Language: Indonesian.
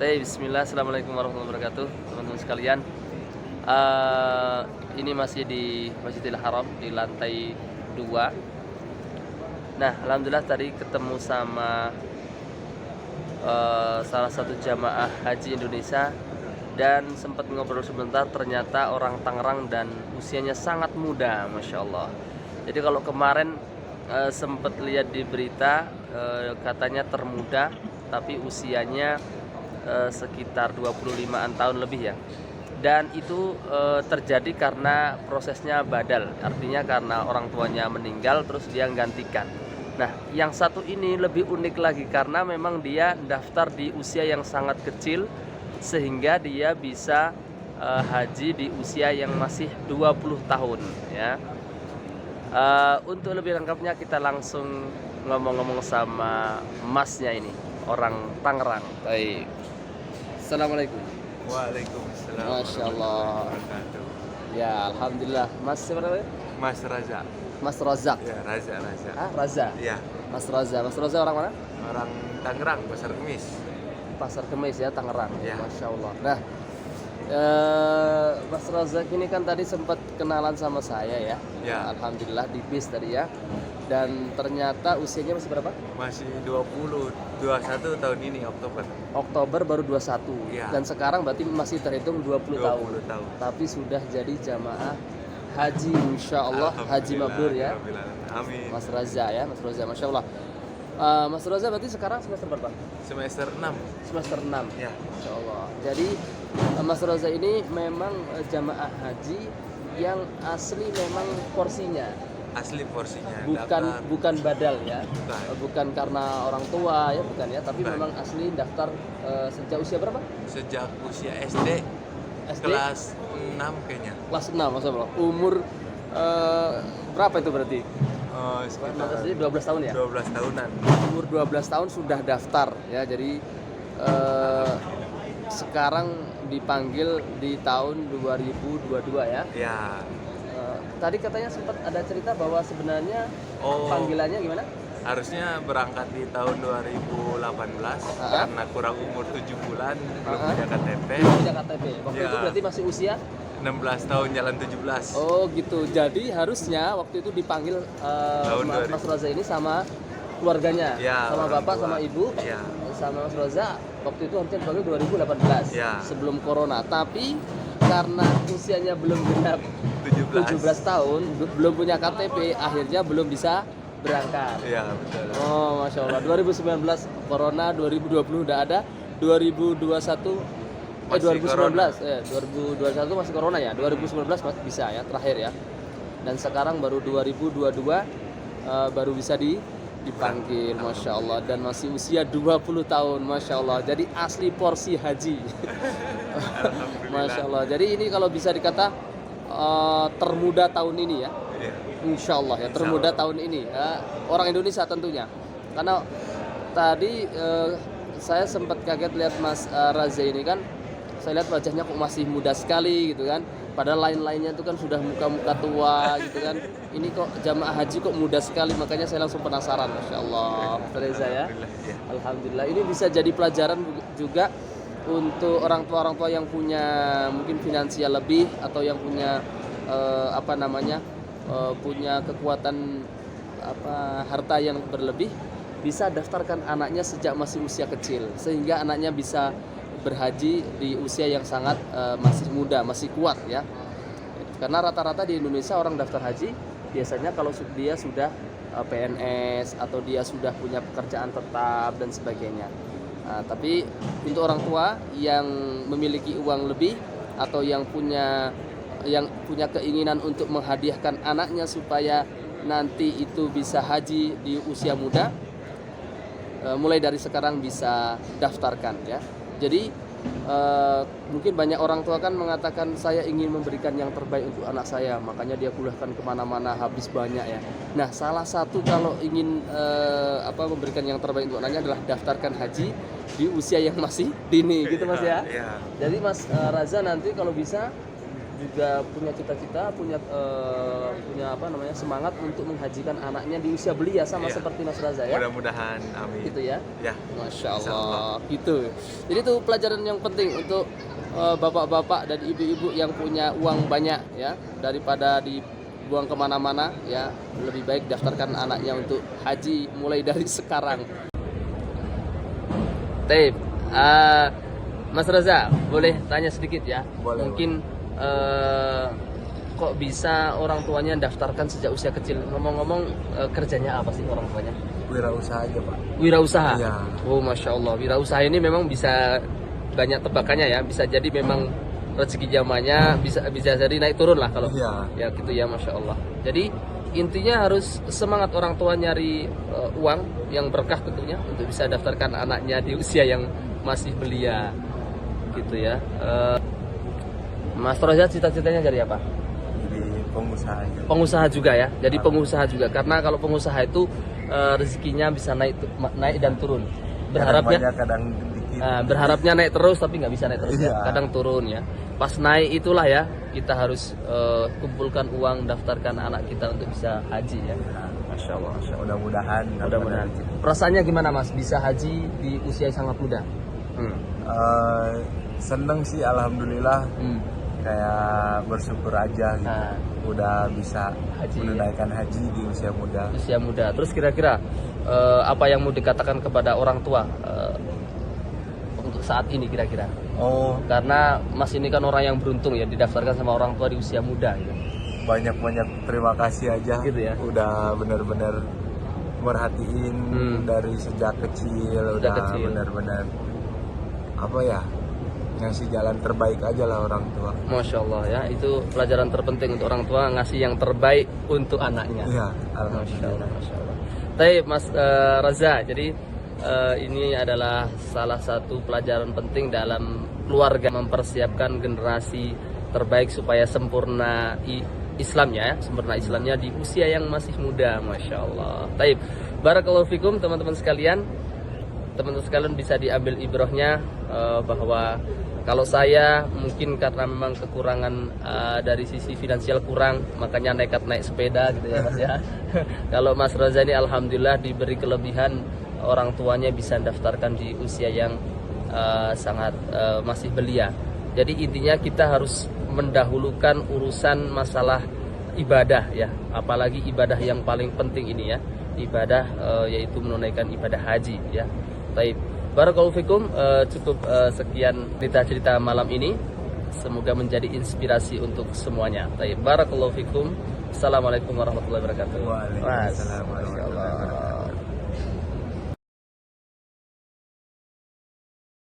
Bismillah, Assalamualaikum warahmatullahi wabarakatuh, teman-teman sekalian. Eh, ini masih di Masjidil Haram di lantai 2. Nah, alhamdulillah tadi ketemu sama salah satu jamaah haji Indonesia dan sempat ngobrol sebentar. Ternyata orang Tangerang dan usianya sangat muda, masya Allah. Jadi kalau kemarin sempat lihat di berita, katanya termuda, tapi usianya sekitar 25-an tahun lebih ya. Dan itu terjadi karena prosesnya badal, artinya karena orang tuanya meninggal terus dia gantikan. Nah, yang satu ini lebih unik lagi karena memang dia daftar di usia yang sangat kecil sehingga dia bisa haji di usia yang masih 20 tahun ya. Untuk lebih lengkapnya kita langsung ngomong-ngomong sama masnya ini, orang Tangerang. Baik. Assalamualaikum. Waalaikumsalam. Masya Allah. Wabarakatuh. Ya, alhamdulillah. Mas siapa namanya? Mas Raza. Mas Razak. Ya, Raza. Ah, Raza. Ya, Mas Raza. Mas Raza orang mana? orang Tangerang, Pasar Kemis. Pasar Kemis ya, Tangerang. Ya. Masya Allah. Nah, Mas Razak ini kan tadi sempat kenalan sama saya ya. Ya. Alhamdulillah di bis tadi ya. Dan ternyata usianya masih berapa? Masih 21 tahun ini Oktober. Oktober baru 21. Ya. Dan sekarang berarti masih terhitung 20 tahun. 20 tahun. Tapi sudah jadi jamaah haji, insya Allah haji mabrur ya. Alhamdulillah. Amin. Mas Raza ya, Mas Raza, masya Allah. Mas Raza berarti sekarang semester berapa? Semester 6. Semester 6. Ya. Masya Allah. Jadi Mas Raza ini memang jamaah haji yang asli memang porsinya, Asli porsinya. bukan badal ya, Bukan. bukan karena orang tua ya, bukan ya, tapi Bukan. memang asli daftar sejak usia berapa? Sejak usia SD, SD kelas 6 kayaknya. kelas 6, Masya Allah. Umur berapa itu berarti? Sekitar SD 12 tahun ya? 12 tahunan. Umur 12 tahun sudah daftar ya, jadi sekarang dipanggil di tahun 2022 ya. Ya. Tadi katanya sempat ada cerita bahwa sebenarnya Oh. panggilannya gimana? Harusnya berangkat di tahun 2018 karena kurang umur 7 bulan, belum punya KTP. Punya KTP. Waktu Ya. itu berarti masih usia 16 tahun jalan 17. Oh gitu. Jadi harusnya waktu itu dipanggil Tahun Mas Raza ini sama keluarganya, Ya, sama orang bapak, tua. sama ibu, Ya. sama Mas Raza. Waktu itu harusnya dipanggil 2018 Ya. sebelum corona. Tapi karena usianya belum genap 17 tahun, belum punya KTP, akhirnya belum bisa berangkat. Iya, betul. Oh, Masya Allah. 2019 corona, 2020 udah ada, 2021 Masih 2019 2021 masih corona ya, 2019 masih bisa ya, terakhir ya. Dan sekarang baru 2022 baru bisa dipanggil, Masya Allah. Dan masih usia 20 tahun, Masya Allah. Jadi asli porsi haji. Alhamdulillah. Masya Allah. Jadi ini kalau bisa dikata termuda tahun ini ya. Iya. Insya Allah ya, Insya termuda Allah. tahun ini ya, orang Indonesia tentunya. Karena tadi saya sempat kaget lihat Mas Raza ini kan, saya lihat wajahnya kok masih muda sekali gitu kan. Padahal lain-lainnya itu kan sudah muka-muka tua gitu kan. Ini kok jamaah haji kok muda sekali, makanya saya langsung penasaran. Masya Allah, Mas Reza ya. Alhamdulillah, ya. Alhamdulillah. Ini bisa jadi pelajaran juga untuk orang tua yang punya mungkin finansial lebih atau yang punya punya kekuatan harta yang berlebih, bisa daftarkan anaknya sejak masih usia kecil sehingga anaknya bisa berhaji di usia yang sangat masih muda, masih kuat ya. Karena rata-rata di Indonesia orang daftar haji biasanya kalau dia sudah PNS atau dia sudah punya pekerjaan tetap dan sebagainya. Nah, tapi untuk orang tua yang memiliki uang lebih atau yang punya keinginan untuk menghadiahkan anaknya supaya nanti itu bisa haji di usia muda, mulai dari sekarang bisa daftarkan ya. Jadi mungkin banyak orang tua kan mengatakan saya ingin memberikan yang terbaik untuk anak saya, makanya dia kuliahkan kemana-mana habis banyak ya. Nah, salah satu kalau ingin memberikan yang terbaik untuk anaknya adalah daftarkan haji di usia yang masih dini gitu Mas ya. Iya. Jadi Mas Raza nanti kalau bisa juga punya cita-cita, punya apa namanya, semangat untuk menghajikan anaknya di usia belia sama seperti Mas Raza ya. Mudah-mudahan, amin. Gitu ya. Ya. Masya Allah. Gitu. Jadi itu pelajaran yang penting untuk bapak-bapak dan ibu-ibu yang punya uang banyak ya, daripada dibuang kemana-mana ya, lebih baik daftarkan anaknya untuk haji mulai dari sekarang. Taib. Mas Reza, boleh tanya sedikit ya? Boleh. Mungkin kok bisa orang tuanya daftarkan sejak usia kecil? Ngomong-ngomong, kerjanya apa sih orang tuanya? Wirausaha aja, Pak. Wirausaha? Iya. Oh, Masya Allah. Wirausaha ini memang bisa banyak tebakannya ya. Bisa jadi memang rezeki zamannya bisa jadi naik turun lah kalau. Iya. Ya gitu ya, Masya Allah. Jadi intinya harus semangat orang tua nyari uang yang berkah tentunya untuk bisa daftarkan anaknya di usia yang masih belia. Gitu ya. Mas Roja cita-citanya jadi apa? Jadi pengusaha aja. Pengusaha juga ya. Jadi pengusaha juga, karena kalau pengusaha itu rezekinya bisa naik dan turun. Berharapnya kadang dikit. Berharapnya naik terus tapi nggak bisa naik terus ya. Iya. Kadang turun ya. Pas naik itulah ya kita harus kumpulkan uang, daftarkan anak kita untuk bisa haji ya. Masya Allah, Masya Allah. Mudah-mudahan. Perasaannya gimana Mas bisa haji di usia yang sangat muda? Seneng sih, alhamdulillah. Kayak bersyukur aja gitu. Udah bisa menunaikan haji di usia muda. Usia muda. Terus kira-kira apa yang mau dikatakan kepada orang tua untuk saat ini kira-kira? Karena Mas ini kan orang yang beruntung ya, didaftarkan sama orang tua di usia muda gitu. Banyak terima kasih aja Gitu ya. Udah benar-benar merhatiin dari sejak kecil. Benar-benar apa ya, ngasih jalan terbaik aja lah orang tua. Masya Allah ya, itu pelajaran terpenting untuk orang tua, ngasih yang terbaik untuk anaknya. Iya, Masya Allah, Masya Allah. Tapi Mas Raza, jadi ini adalah salah satu pelajaran penting dalam keluarga, mempersiapkan generasi terbaik supaya sempurna Islamnya, sempurna Islamnya di usia yang masih muda. Masya Allah. Taib. Barakallahu fikum teman-teman sekalian. Teman-teman sekalian bisa diambil ibrahnya bahwa kalau saya mungkin karena memang kekurangan dari sisi finansial kurang, makanya nekat naik sepeda gitu ya Mas ya. Kalau Mas Raza ini alhamdulillah diberi kelebihan, orang tuanya bisa daftarkan di usia yang sangat masih belia. Jadi intinya kita harus mendahulukan urusan masalah ibadah ya, apalagi ibadah yang paling penting ini ya, ibadah yaitu menunaikan ibadah haji ya. Baik, barakallahu fikum, cukup sekian cerita-cerita malam ini, semoga menjadi inspirasi untuk semuanya. Baik, barakallahu fikum. Assalamualaikum warahmatullahi wabarakatuh. Waalaikumsalam warahmatullahi wabarakatuh.